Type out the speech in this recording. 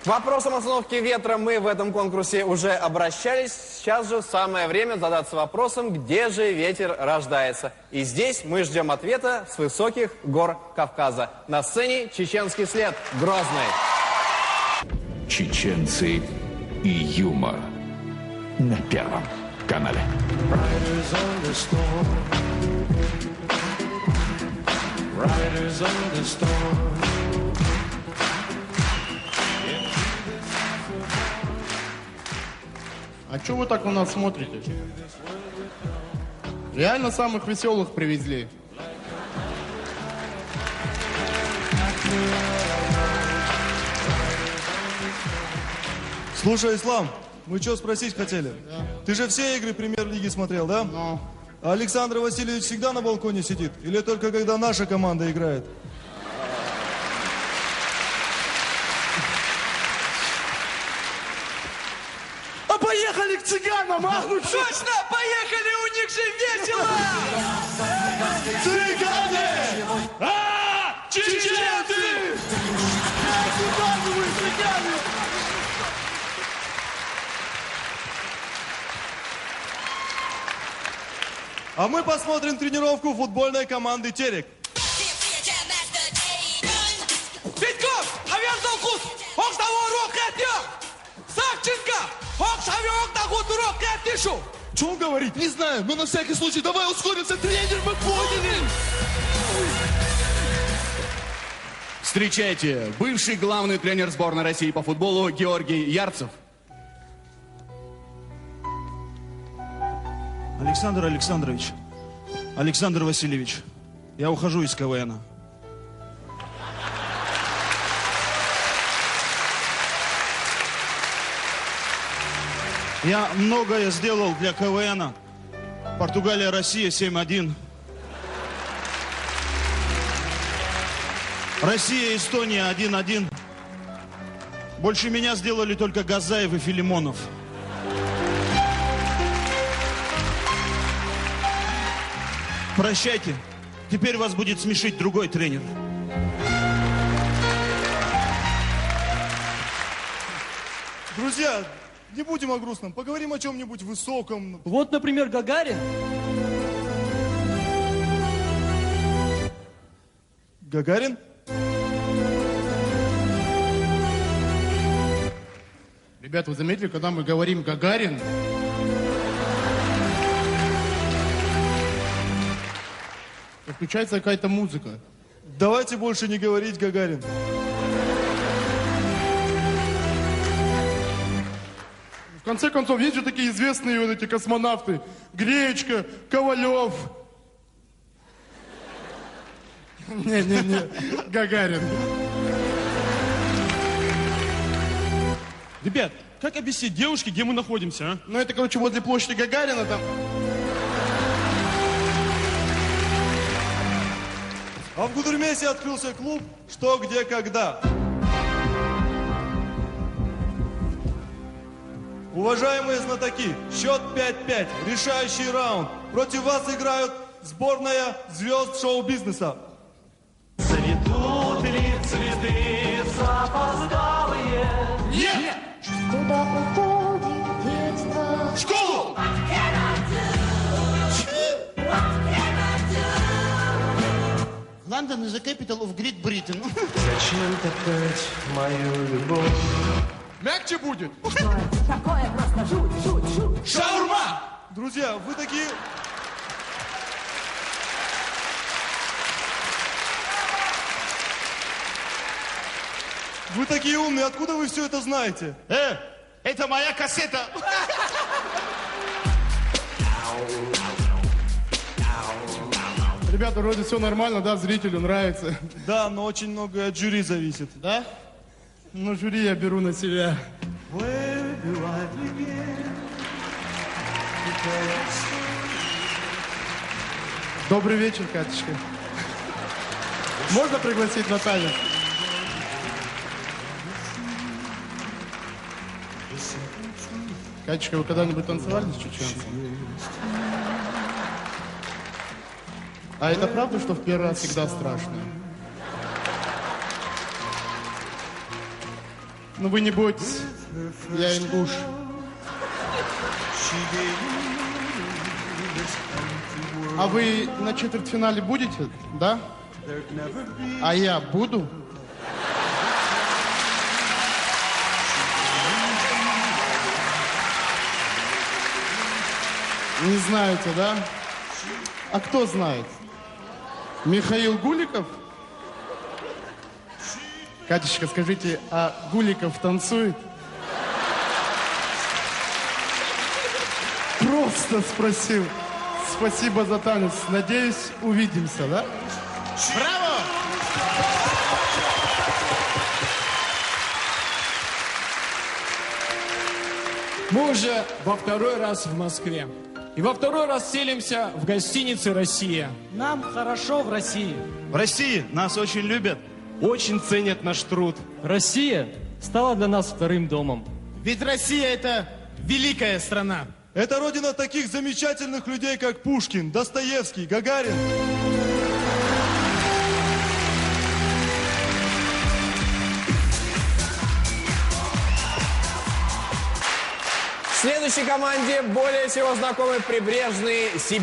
К вопросам остановки ветра мы в этом конкурсе уже обращались. Сейчас же самое время задаться вопросом, где же ветер рождается. И здесь мы ждем ответа с высоких гор Кавказа. На сцене чеченский след «Грозный». Чеченцы и юмор на Первом канале. А чё вы так на нас смотрите? Реально самых веселых привезли. Слушай, Ислам, мы что спросить хотели? Да. Ты же все игры премьер-лиги смотрел, да? Но. А Александр Васильевич всегда на балконе сидит? Или только когда наша команда играет? А поехали к цыганам, а? Ну, точно! Поехали, у них же весело! Цыгане! Чеченцы! Цыгане вы, цыгане! А мы посмотрим тренировку футбольной команды «Терек». Витьков! Хавердал кус! Окставо урок этня! Савченко! Оксави октахут урок этнишу! Что он говорит? Не знаю, но на всякий случай давай ускоримся, тренер, мы поняли! Встречайте, бывший главный тренер сборной России по футболу Георгий Ярцев. Александр Александрович, Александр Васильевич, я ухожу из КВН. Я многое сделал для КВН. Португалия, Россия 7-1. Россия, Эстония 1-1. Больше меня сделали только Газаев и Филимонов. Прощайте. Теперь вас будет смешить другой тренер. Друзья, не будем о грустном, поговорим о чем-нибудь высоком. Вот, например, Гагарин. Гагарин? Ребят, вы заметили, когда мы говорим «Гагарин», то включается какая-то музыка. Давайте больше не говорить Гагарин. В конце концов, есть же такие известные вот эти космонавты. Гречка, Ковалев. Не-не-не, Гагарин. Ребят, как объяснить девушке, где мы находимся, а? Ну, это, короче, возле площади Гагарина там. А в Гудермесе открылся клуб «Что, где, когда». Уважаемые знатоки, счет 5-5, решающий раунд. Против вас играют сборная звезд шоу-бизнеса. Цветут ли цветы запоздалые? Нет! Куда уходит детство? В школу! London is the capital of Great Britain. Зачем таскать мою любовь? Мягче будет. Такое просто жуть. Шаурма! Друзья, вы такие... Вы такие умные, откуда вы все это знаете? Это моя кассета. Ребята, вроде все нормально, да, зрителю нравится. Да, но очень многое от жюри зависит. Да? Ну, жюри я беру на себя. Добрый вечер, Катечка. Можно пригласить Наталью? Катечка, вы когда-нибудь танцевали с чеченцем? А это правда, что в первый раз всегда страшно? Ну вы не бойтесь, я ингуш. А вы на четвертьфинале будете, да? А я буду? Не знаете, да? А кто знает? Михаил Гуликов? Катечка, скажите, а Гуликов танцует? Просто спросил. Спасибо за танец. Надеюсь, увидимся, да? Браво! Мы уже во второй раз в Москве. И во второй раз селимся в гостинице «Россия». Нам хорошо в России. В России нас очень любят. Очень ценят наш труд. Россия стала для нас вторым домом. Ведь Россия это великая страна. Это родина таких замечательных людей, как Пушкин, Достоевский, Гагарин. Следующей команде более всего знакомы прибрежные Сибирь.